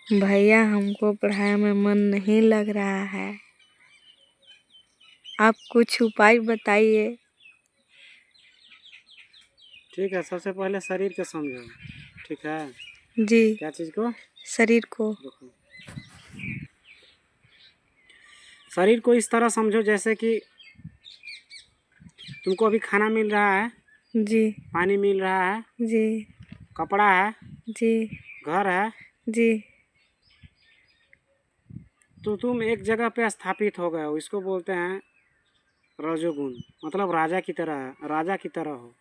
भैया हमको पढ़ाई में मन नहीं लग रहा है, आप कुछ उपाय बताइए। ठीक है, सबसे पहले शरीर को समझो। ठीक है, जी। क्या चीज़ को? शरीर को। देखो, शरीर को इस तरह समझो जैसे कि तुमको अभी खाना मिल रहा है, जी। पानी मिल रहा है, जी। कपड़ा है, जी। घर है, जी। तो तुम एक जगह पे स्थापित हो गए हो। इसको बोलते हैं रजोगुण, मतलब राजा की तरह हो,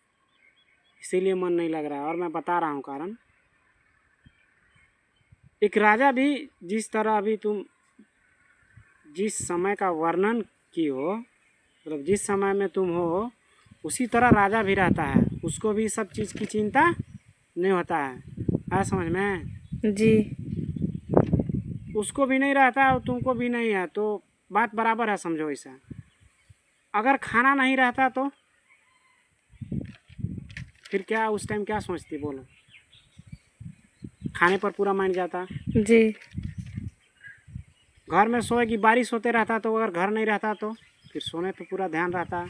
इसीलिए मन नहीं लग रहा है। और मैं बता रहा हूँ कारण। एक राजा भी जिस तरह अभी तुम जिस समय का वर्णन की हो, मतलब जिस समय में तुम हो, उसी तरह राजा भी रहता है। उसको भी सब चीज़ की चिंता नहीं होता है। आया समझ में? जी। उसको भी नहीं रहता है और तुमको भी नहीं है, तो बात बराबर है, समझो ऐसा। अगर खाना नहीं रहता तो फिर क्या उस टाइम क्या सोचती, बोलो? खाने पर पूरा माइंड जाता। जी। घर में सोएगी, बारिश होते रहता तो, अगर घर नहीं रहता तो फिर सोने पे पूरा ध्यान रहता।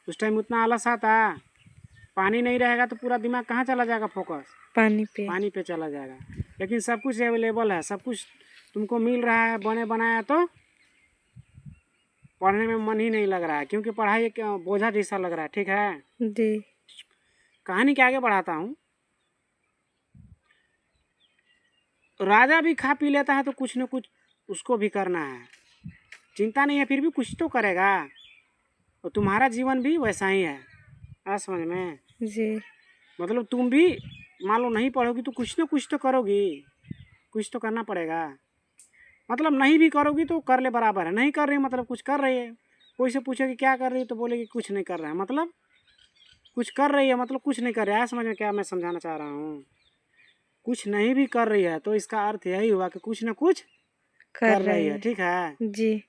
उस टाइम उतना आलस आता। पानी नहीं रहेगा तो पूरा दिमाग कहाँ चला जाएगा? फोकस पानी पे चला जाएगा। लेकिन सब कुछ अवेलेबल है, सब कुछ तुमको मिल रहा है बने बनाया, तो पढ़ने में मन ही नहीं लग रहा है, क्योंकि पढ़ाई एक बोझा जैसा लग रहा है। ठीक है, जी। कहानी के आगे बढ़ाता हूँ। राजा भी खा पी लेता है तो कुछ न कुछ उसको भी करना है, चिंता नहीं है, फिर भी कुछ तो करेगा। और तुम्हारा जीवन भी वैसा ही है। आ समझ में? जी। मतलब तुम भी मान लो नहीं पढ़ोगी तो कुछ न कुछ तो करोगी, कुछ तो करना पड़ेगा। मतलब नहीं भी करोगी तो कर ले बराबर है, नहीं कर रही मतलब कुछ कर रही है। कोई से पूछेगी क्या कर रही है तो बोलेगी कुछ नहीं कर रहा है, मतलब कुछ कर रही है, मतलब कुछ नहीं कर रहा है। समझ में क्या मैं समझाना चाह रहा हूँ? कुछ नहीं भी कर रही है तो इसका अर्थ यही हुआ कि कुछ न कुछ कर रही है। ठीक है जी।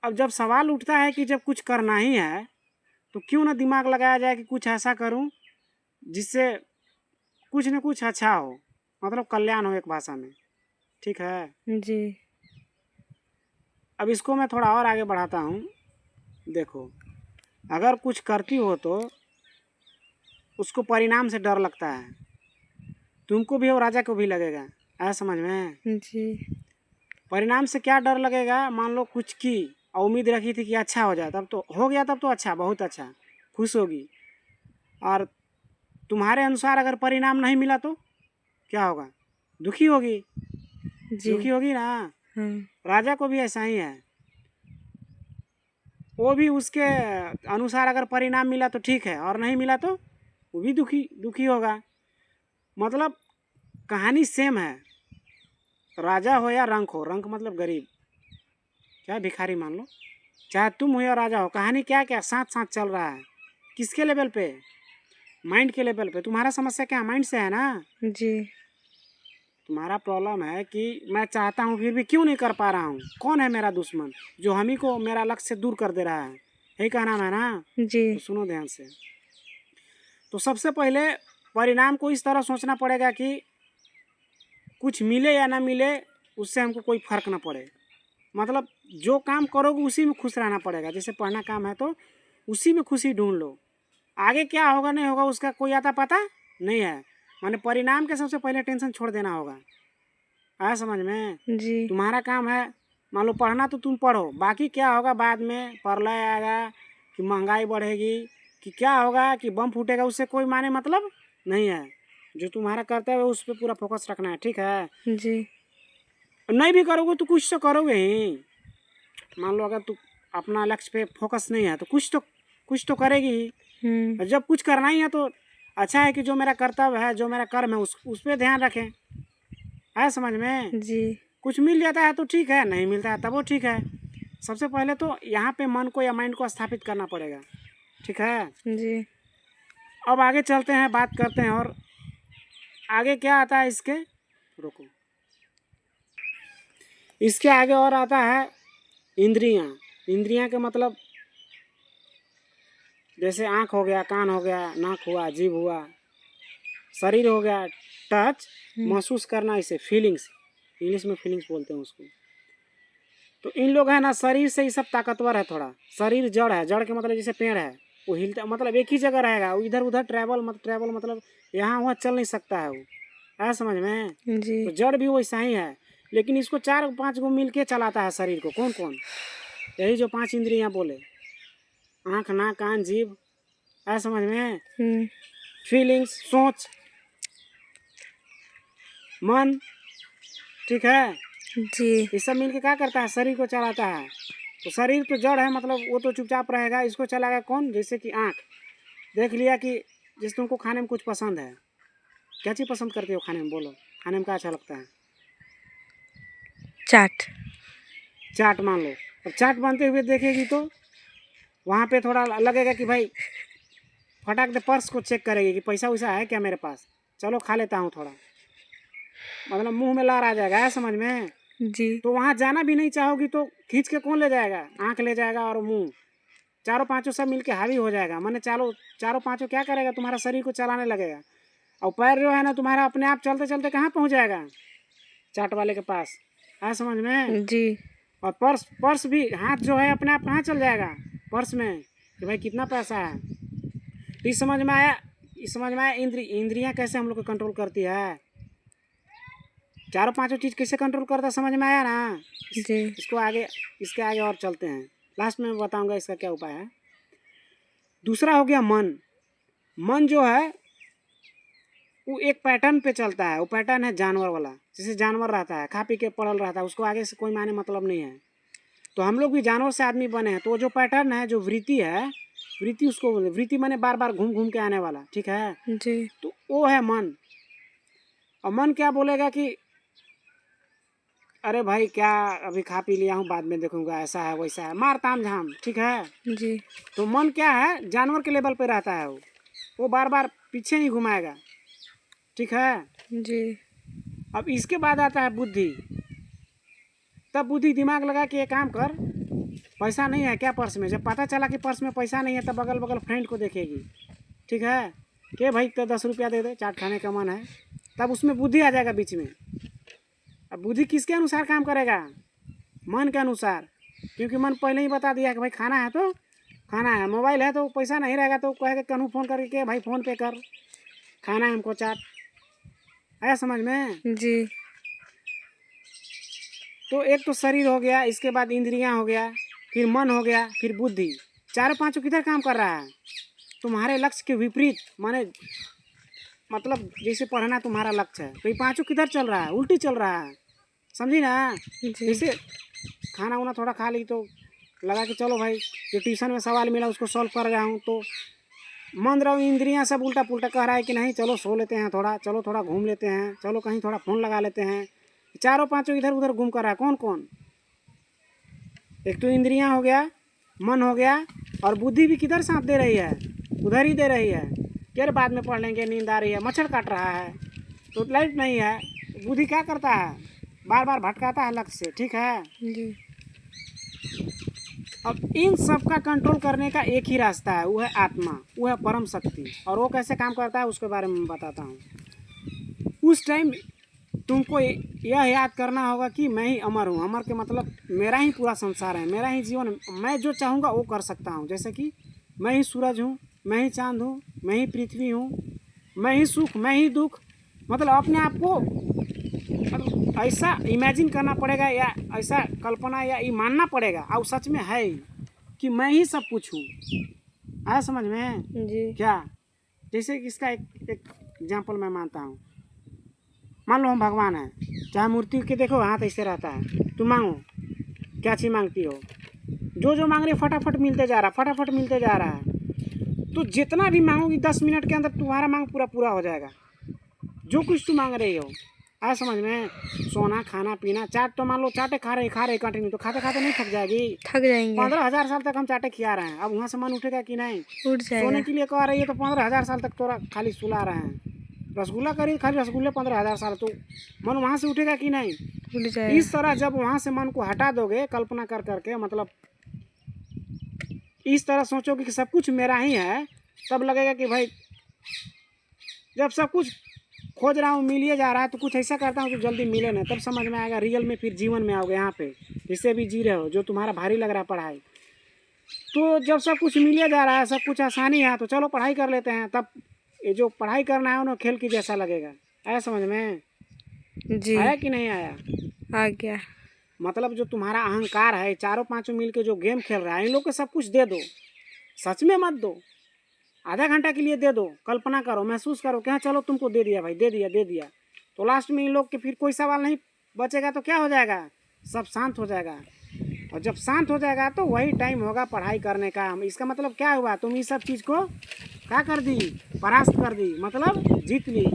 अब जब सवाल उठता है कि जब कुछ करना ही है तो क्यों ना दिमाग लगाया जाए कि कुछ ऐसा करूं जिससे कुछ न कुछ अच्छा हो, मतलब कल्याण हो एक भाषा में। ठीक है, जी। अब इसको मैं थोड़ा और आगे बढ़ाता हूँ। देखो, अगर कुछ करती हो तो उसको परिणाम से डर लगता है, तुमको भी और राजा को भी लगेगा। आया समझ में? जी। परिणाम से क्या डर लगेगा? मान लो कुछ की और उम्मीद रखी थी कि अच्छा हो जाए, तब तो हो गया, तब तो अच्छा, बहुत अच्छा, खुश होगी। और तुम्हारे अनुसार अगर परिणाम नहीं मिला तो क्या होगा? दुखी होगी। जी। दुखी होगी ना? हाँ। राजा को भी ऐसा ही है, वो भी उसके अनुसार अगर परिणाम मिला तो ठीक है, और नहीं मिला तो वो भी दुखी दुखी होगा। मतलब कहानी सेम है, राजा हो या रंक हो। रंक मतलब गरीब, क्या भिखारी मान लो, चाहे तुम हो या राजा हो, कहानी क्या क्या साथ साथ चल रहा है। किसके लेवल पे? माइंड के लेवल पे। तुम्हारा समस्या क्या माइंड से है ना? जी। तुम्हारा प्रॉब्लम है कि मैं चाहता हूँ फिर भी क्यों नहीं कर पा रहा हूँ। कौन है मेरा दुश्मन जो हम ही को मेरा लक्ष्य से दूर कर दे रहा है? यही कहना है ना? जी। तो सुनो ध्यान से। तो सबसे पहले परिणाम को इस तरह सोचना पड़ेगा कि कुछ मिले या ना मिले उससे हमको कोई फर्क ना पड़े। मतलब जो काम करोगे उसी में खुश रहना पड़ेगा। जैसे पढ़ना काम है तो उसी में खुशी ढूंढ लो। आगे क्या होगा नहीं होगा उसका कोई आता पता नहीं है। माने परिणाम के सबसे पहले टेंशन छोड़ देना होगा। आया समझ में? जी। तुम्हारा काम है मान लो पढ़ना, तो तुम पढ़ो, बाकी क्या होगा बाद में, प्रलय आएगा कि महंगाई बढ़ेगी कि क्या होगा कि बम फूटेगा, उससे कोई माने मतलब नहीं है। जो तुम्हारा कर्तव्य है उस पर पूरा फोकस रखना है। ठीक है, जी। नहीं भी करोगे तो कुछ तो करोगे ही। मान लो अगर तू अपना लक्ष्य पे फोकस नहीं है तो कुछ तो करेगी ही। और जब कुछ करना ही है तो अच्छा है कि जो मेरा कर्तव्य है, जो मेरा कर्म है, उस पर ध्यान रखें। है समझ में? जी। कुछ मिल जाता है तो ठीक है, नहीं मिलता है तब वो ठीक है। सबसे पहले तो यहाँ पे मन को या माइंड को स्थापित करना पड़ेगा। ठीक है, जी। अब आगे चलते हैं, बात करते हैं। और आगे क्या आता है इसके, रुको, इसके आगे और आता है इंद्रियां। इंद्रियां के मतलब जैसे आँख हो गया, कान हो गया, नाक हुआ, जीभ हुआ, शरीर हो गया, टच महसूस करना, इसे फीलिंग्स, इंग्लिश में फीलिंग्स बोलते हैं उसको। तो इन लोग है ना शरीर से ही सब ताकतवर है थोड़ा। शरीर जड़ है, जड़ के मतलब जैसे पेड़ है, वो हिलता मतलब एक ही जगह रहेगा, वो इधर उधर ट्रैवल मतलब यहाँ वहाँ चल नहीं सकता है वो, है समझ में। जी तो जड़ भी वैसा ही है, लेकिन इसको 4-5 गो मिल के चलाता है शरीर को। कौन कौन? यही जो 5 इंद्रियां बोले, आँख नाक कान जीभ, है समझ में। फीलिंग्स, सोच, मन, ठीक है, जी ये सब मिलके क्या करता है? शरीर को चलाता है। तो शरीर तो जड़ है, मतलब वो तो चुपचाप रहेगा, इसको चलाएगा कौन? जैसे कि आँख, देख लिया कि जैसे तुमको खाने में कुछ पसंद है, क्या चीज़ पसंद करते हो खाने में? बोलो, खाने में क्या अच्छा लगता है? चाट। चाट मान लो। अब चाट बनते हुए देखेगी तो वहाँ पे थोड़ा लगेगा कि भाई फटाक दे पर्स को चेक करेगी कि पैसा वैसा है क्या मेरे पास, चलो खा लेता हूँ थोड़ा, मतलब मुंह में लार आ जाएगा, है समझ में। जी तो वहाँ जाना भी नहीं चाहोगी तो खींच के कौन ले जाएगा? आँख ले जाएगा और मुंह, चारों पांचों सब मिलके हावी हो जाएगा। माने चारों पांचों क्या करेगा? तुम्हारा शरीर को चलाने लगेगा। और पैर जो है ना तुम्हारा अपने आप चलते चलते कहाँ पहुँच जाएगा? चाट वाले के पास, है समझ में। जी और पर्स भी, हाथ जो है अपने आप कहाँ चल जाएगा? पर्स में, कि भाई कितना पैसा है। तो इस समझ में आया? इस समझ में आया इंद्रियां कैसे हम लोग को कंट्रोल करती है, चारों पांचों चीज़ कैसे कंट्रोल करता है, समझ में आया ना। जी इसको आगे, इसके आगे और चलते हैं, लास्ट में बताऊंगा इसका क्या उपाय है। दूसरा हो गया मन। मन जो है वो एक पैटर्न पे चलता है, वो पैटर्न है जानवर वाला। जैसे जानवर रहता है, खा पी के पड़ल रहता है, उसको आगे से कोई माने मतलब नहीं है। तो हम लोग भी जानवर से आदमी बने हैं, तो जो पैटर्न है, जो वृत्ति है, वृत्ति उसको बोले, वृत्ति माने बार बार घूम घूम के आने वाला, ठीक है। जी तो वो है मन। और मन क्या बोलेगा कि अरे भाई क्या, अभी खा पी लिया हूँ, बाद में देखूंगा, ऐसा है वैसा है, मार ताम झाम, ठीक है। जी तो मन क्या है? जानवर के लेवल पे रहता है वो बार बार पीछे ही घुमाएगा, ठीक है। जी अब इसके बाद आता है बुद्धि। तब बुद्धि दिमाग लगा कि ये काम कर, पैसा नहीं है क्या पर्स में? जब पता चला कि पर्स में पैसा नहीं है, तब अगल बगल फ्रेंड को देखेगी, ठीक है, कि भाई तो 10 रुपया दे दे, चाट खाने का मन है। तब उसमें बुद्धि आ जाएगा बीच में। अब बुद्धि किसके अनुसार काम करेगा? मन के अनुसार, क्योंकि मन पहले ही बता दिया कि भाई खाना है तो खाना है, मोबाइल है तो पैसा नहीं रहेगा तो कहेगा कन्हू फ़ोन करके कि भाई फ़ोन पे कर, खाना है हमको चाट, आया समझ में। जी तो एक तो शरीर हो गया, इसके बाद इंद्रियां हो गया, फिर मन हो गया, फिर बुद्धि। चारों पांचों किधर काम कर रहा है? तुम्हारे लक्ष्य के विपरीत, माने मतलब जैसे पढ़ना तुम्हारा लक्ष्य है, तो ये पांचों किधर चल रहा है? उल्टी चल रहा है, समझी ना। जी जैसे खाना वाना थोड़ा खा ली तो लगा कि चलो भाई जो ट्यूशन में सवाल मिला उसको सॉल्व कर रहा हूँ, तो मन रहो इंद्रियां सब उल्टा पुल्टा कह रहा है कि नहीं चलो सो लेते हैं थोड़ा, चलो थोड़ा घूम लेते हैं, चलो कहीं थोड़ा फ़ोन लगा लेते हैं। चारों पांचों इधर उधर घूम कर रहा है। कौन कौन? एक तो इंद्रियां हो गया, मन हो गया, और बुद्धि भी किधर साथ दे रही है? उधर ही दे रही है कि अरे बाद में पढ़ लेंगे, नींद आ रही है, मच्छर काट रहा है, तो लाइट नहीं है। बुद्धि क्या करता है? बार बार भटकाता है लक्ष्य से, ठीक है। जी अब इन सब का कंट्रोल करने का एक ही रास्ता है, वो है आत्मा, वो है परम शक्ति। और वो कैसे काम करता है उसके बारे में बताता हूँ। उस टाइम तुमको यह याद करना होगा कि मैं ही अमर हूँ। अमर के मतलब मेरा ही पूरा संसार है, मेरा ही जीवन, मैं जो चाहूँगा वो कर सकता हूँ। जैसे कि मैं ही सूरज हूँ, मैं ही चाँद हूँ, मैं ही पृथ्वी हूँ, मैं ही सुख, मैं ही दुख। मतलब अपने आप को मतलब ऐसा इमेजिन करना पड़ेगा, या ऐसा कल्पना या ये मानना पड़ेगा, और सच में है ही कि मैं ही सब कुछ हूँ। आया समझ में जी क्या? जैसे कि इसका एक एग्जाम्पल मैं मानता हूँ। मान लो हम भगवान हैं, चाहे मूर्ति के देखो हाथ ऐसे रहता है, तुम मांगो क्या चीज़ मांगती हो, जो जो मांग रही फटाफट मिलते जा रहा है, फटाफट मिलते जा रहा है। तो जितना भी मांगोगी 10 मिनट के अंदर तुम्हारा मांग पूरा पूरा हो जाएगा, जो कुछ तुम मांग रही हो। आया समझ में। सोना खाना पीना, चाट तो मान लो चाटे खा रहे कंटिन्यू, तो खाते खाते नहीं थक जाएगी? थक जाएंगे, 15,000 साल तक हम चाटे खिला रहे हैं, अब वहाँ से मन उठेगा कि नहीं? उठ सोने जाएगा। के लिए कह रही है तो 15,000 साल तक तो खाली सुला रहे हैं। रसगुल्ला करिए, खाली रसगुल्ले 15,000 साल, तो मन वहाँ से उठेगा कि नहीं? उठ जाएगा। इस तरह जब वहाँ से मन को हटा दोगे कल्पना कर करके, मतलब इस तरह सोचोगे कि सब कुछ मेरा ही है, तब लगेगा कि भाई जब सब कुछ खोज रहा हूँ मिलिए जा रहा है, तो कुछ ऐसा करता हूँ जो जल्दी मिले ना, तब समझ में आएगा रियल में, फिर जीवन में आओगे यहाँ पे जिससे भी जी रहे हो, जो तुम्हारा भारी लग रहा है पढ़ाई। तो जब सब कुछ मिलिए जा रहा है, सब कुछ आसानी है, तो चलो पढ़ाई कर लेते हैं, तब ये जो पढ़ाई करना है उन्हें खेल की जैसा लगेगा। आया समझ में? जी आया कि नहीं आया? आ गया। मतलब जो तुम्हारा अहंकार है, चारों पांचों मिल के जो गेम खेल रहा है, इन लोग को सब कुछ दे दो, सच में मत दो, आधा घंटा के लिए दे दो, कल्पना करो, महसूस करो कि हाँ चलो तुमको दे दिया भाई, दे दिया दे दिया, तो लास्ट में इन लोग के फिर कोई सवाल नहीं बचेगा, तो क्या हो जाएगा, सब शांत हो जाएगा। और जब शांत हो जाएगा तो वही टाइम होगा पढ़ाई करने का। इसका मतलब क्या हुआ, तुम इस सब चीज़ को क्या कर दी, परास्त कर दी, मतलब जीत ली।